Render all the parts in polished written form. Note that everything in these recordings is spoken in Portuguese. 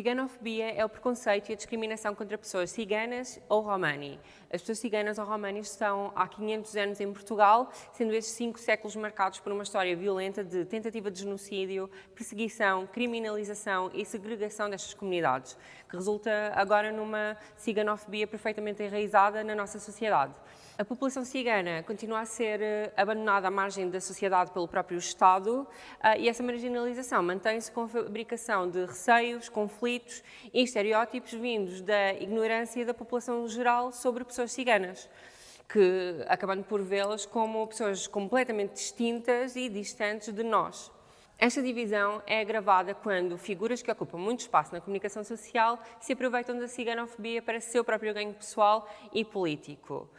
Ciganofobia é o preconceito e a discriminação contra pessoas ciganas ou romani. As pessoas ciganas ou romanis estão há 500 anos em Portugal, sendo estes 5 séculos marcados por uma história violenta de tentativa de genocídio, perseguição, criminalização e segregação destas comunidades, que resulta agora numa ciganofobia perfeitamente enraizada na nossa sociedade. A população cigana continua a ser abandonada à margem da sociedade pelo próprio Estado e essa marginalização mantém-se com a fabricação de receios, conflitos e estereótipos vindos da ignorância da população geral sobre pessoas ciganas, que acabando por vê-las como pessoas completamente distintas e distantes de nós. Esta divisão é agravada quando figuras que ocupam muito espaço na comunicação social se aproveitam da ciganofobia para seu próprio ganho pessoal e político.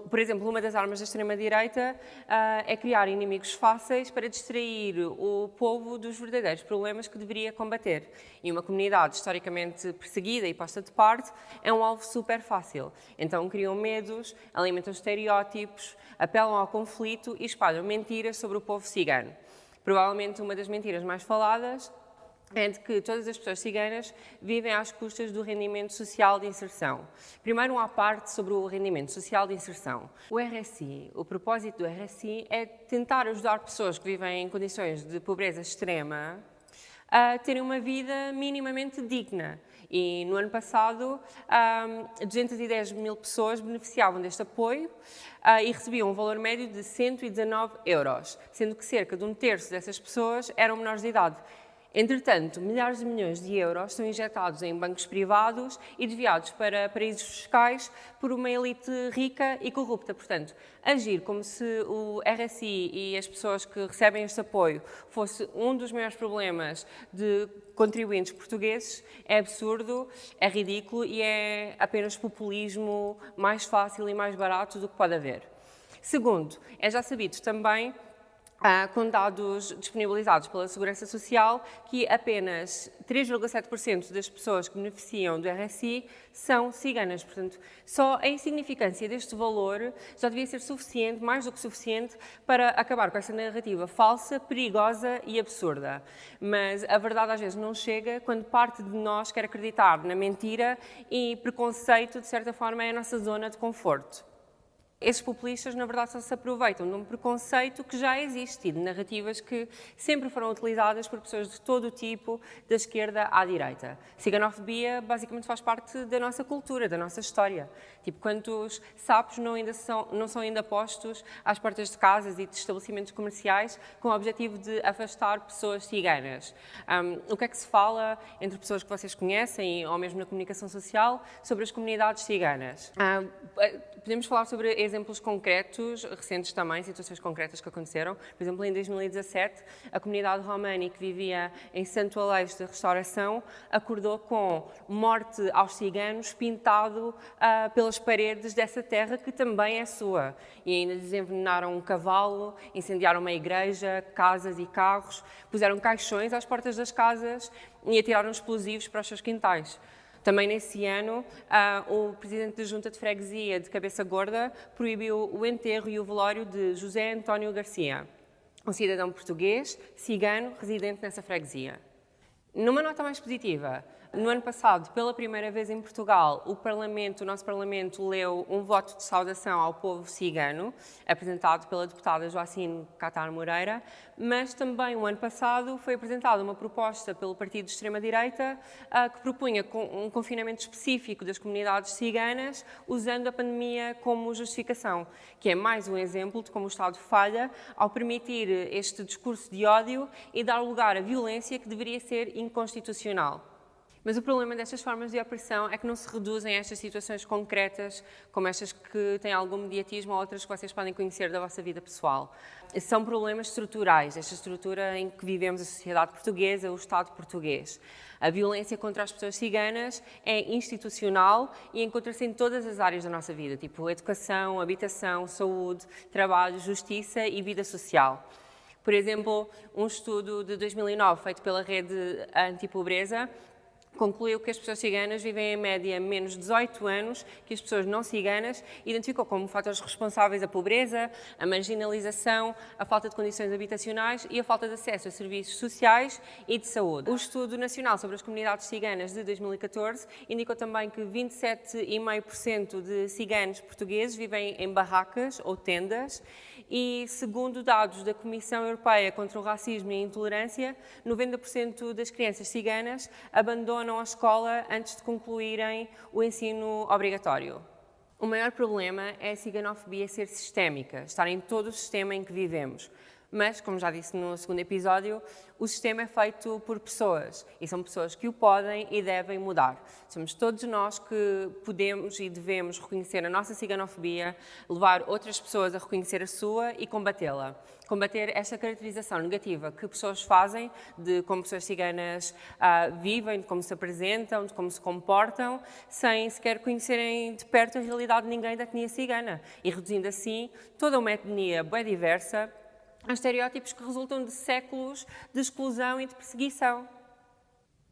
Por exemplo, uma das armas da extrema-direita é criar inimigos fáceis para distrair o povo dos verdadeiros problemas que deveria combater. E uma comunidade historicamente perseguida e posta de parte é um alvo super fácil. Então criam medos, alimentam estereótipos, apelam ao conflito e espalham mentiras sobre o povo cigano. Provavelmente uma das mentiras mais faladas é de que todas as pessoas ciganas vivem às custas do rendimento social de inserção. Primeiro, uma parte sobre o rendimento social de inserção. O RSI, o propósito do RSI é tentar ajudar pessoas que vivem em condições de pobreza extrema a terem uma vida minimamente digna. E no ano passado, 210 mil pessoas beneficiavam deste apoio e recebiam um valor médio de 119 euros, sendo que cerca de um terço dessas pessoas eram menores de idade. Entretanto, milhares de milhões de euros são injetados em bancos privados e desviados para paraísos fiscais por uma elite rica e corrupta. Portanto, agir como se o RSI e as pessoas que recebem este apoio fosse um dos maiores problemas de contribuintes portugueses é absurdo, é ridículo e é apenas populismo mais fácil e mais barato do que pode haver. Segundo, é já sabido também com dados disponibilizados pela Segurança Social, que apenas 3,7% das pessoas que beneficiam do RSI são ciganas. Portanto, só a insignificância deste valor já devia ser suficiente, mais do que suficiente, para acabar com essa narrativa falsa, perigosa e absurda. Mas a verdade às vezes não chega quando parte de nós quer acreditar na mentira e preconceito, de certa forma, é a nossa zona de conforto. Esses populistas, na verdade, só se aproveitam de um preconceito que já existe e de narrativas que sempre foram utilizadas por pessoas de todo o tipo, da esquerda à direita. Ciganofobia, basicamente, faz parte da nossa cultura, da nossa história. Tipo, quantos sapos não são ainda postos às portas de casas e de estabelecimentos comerciais com o objetivo de afastar pessoas ciganas? O que é que se fala entre pessoas que vocês conhecem ou mesmo na comunicação social sobre as comunidades ciganas? Podemos falar sobre exemplos concretos, recentes também, situações concretas que aconteceram. Por exemplo, em 2017, a comunidade romani que vivia em Santo Aleixo da Restauração acordou com morte aos ciganos pintado pelas paredes dessa terra que também é sua. E ainda desenvenenaram um cavalo, incendiaram uma igreja, casas e carros, puseram caixões às portas das casas e atiraram explosivos para os seus quintais. Também nesse ano, o presidente da Junta de Freguesia de Cabeça Gorda proibiu o enterro e o velório de José António Garcia, um cidadão português, cigano, residente nessa freguesia. Numa nota mais positiva, no ano passado, pela primeira vez em Portugal, o nosso Parlamento leu um voto de saudação ao povo cigano, apresentado pela deputada Joacine Catar Moreira, mas também o ano passado foi apresentada uma proposta pelo partido de extrema-direita que propunha um confinamento específico das comunidades ciganas, usando a pandemia como justificação, que é mais um exemplo de como o Estado falha ao permitir este discurso de ódio e dar lugar à violência que deveria ser inconstitucional. Mas o problema destas formas de opressão é que não se reduzem a estas situações concretas, como estas que têm algum mediatismo ou outras que vocês podem conhecer da vossa vida pessoal. São problemas estruturais, esta estrutura em que vivemos a sociedade portuguesa, o Estado português. A violência contra as pessoas ciganas é institucional e encontra-se em todas as áreas da nossa vida, tipo educação, habitação, saúde, trabalho, justiça e vida social. Por exemplo, um estudo de 2009 feito pela Rede Antipobreza Concluiu que as pessoas ciganas vivem em média menos 18 anos que as pessoas não ciganas e identificou como fatores responsáveis a pobreza, a marginalização, a falta de condições habitacionais e a falta de acesso a serviços sociais e de saúde. O Estudo Nacional sobre as Comunidades Ciganas de 2014 indicou também que 27,5% de ciganos portugueses vivem em barracas ou tendas e, segundo dados da Comissão Europeia contra o Racismo e a Intolerância, 90% das crianças ciganas abandonam a escola antes de concluírem o ensino obrigatório. O maior problema é a ciganofobia ser sistémica, estar em todo o sistema em que vivemos. Mas, como já disse no segundo episódio, o sistema é feito por pessoas e são pessoas que o podem e devem mudar. Somos todos nós que podemos e devemos reconhecer a nossa ciganofobia, levar outras pessoas a reconhecer a sua e combatê-la. Combater esta caracterização negativa que pessoas fazem de como pessoas ciganas vivem, de como se apresentam, de como se comportam, sem sequer conhecerem de perto a realidade de ninguém da etnia cigana e reduzindo assim toda uma etnia bem diversa a estereótipos que resultam de séculos de exclusão e de perseguição.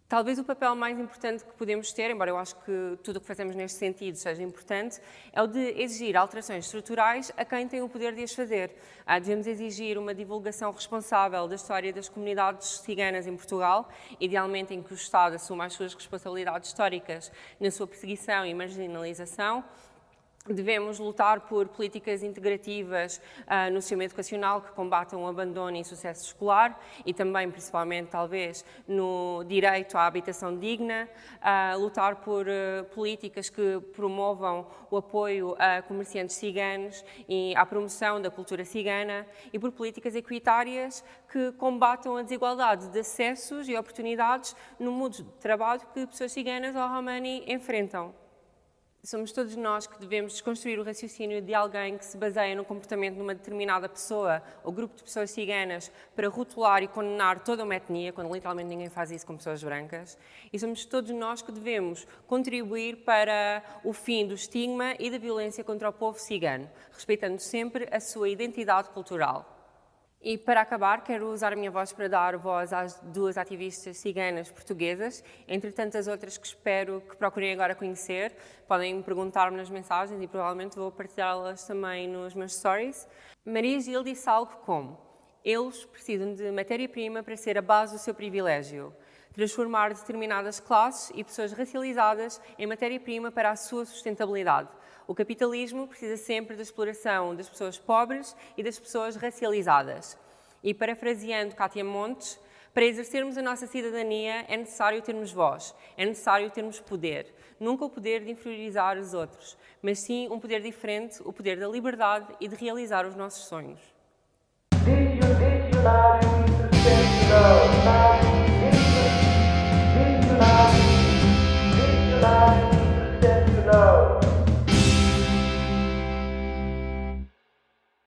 Talvez o papel mais importante que podemos ter, embora eu acho que tudo o que fazemos neste sentido seja importante, é o de exigir alterações estruturais a quem tem o poder de as fazer. Devemos exigir uma divulgação responsável da história das comunidades ciganas em Portugal, idealmente em que o Estado assuma as suas responsabilidades históricas na sua perseguição e marginalização. Devemos lutar por políticas integrativas no sistema educacional que combatam o abandono e insucesso escolar e também, principalmente, talvez, no direito à habitação digna, lutar por políticas que promovam o apoio a comerciantes ciganos e à promoção da cultura cigana e por políticas equitárias que combatam a desigualdade de acessos e oportunidades no mundo de trabalho que pessoas ciganas ou romani enfrentam. Somos todos nós que devemos desconstruir o raciocínio de alguém que se baseia no comportamento de uma determinada pessoa ou grupo de pessoas ciganas para rotular e condenar toda uma etnia, quando literalmente ninguém faz isso com pessoas brancas. E somos todos nós que devemos contribuir para o fim do estigma e da violência contra o povo cigano, respeitando sempre a sua identidade cultural. E, para acabar, quero usar a minha voz para dar voz às duas ativistas ciganas portuguesas, entre tantas outras que espero que procurem agora conhecer. Podem perguntar-me nas mensagens e provavelmente vou partilhá-las também nos meus stories. Maria Gil disse algo como: eles precisam de matéria-prima para ser a base do seu privilégio. Transformar determinadas classes e pessoas racializadas em matéria-prima para a sua sustentabilidade. O capitalismo precisa sempre da exploração das pessoas pobres e das pessoas racializadas. E, parafraseando Cátia Montes, para exercermos a nossa cidadania é necessário termos voz, é necessário termos poder. Nunca o poder de inferiorizar os outros, mas sim um poder diferente, o poder da liberdade e de realizar os nossos sonhos.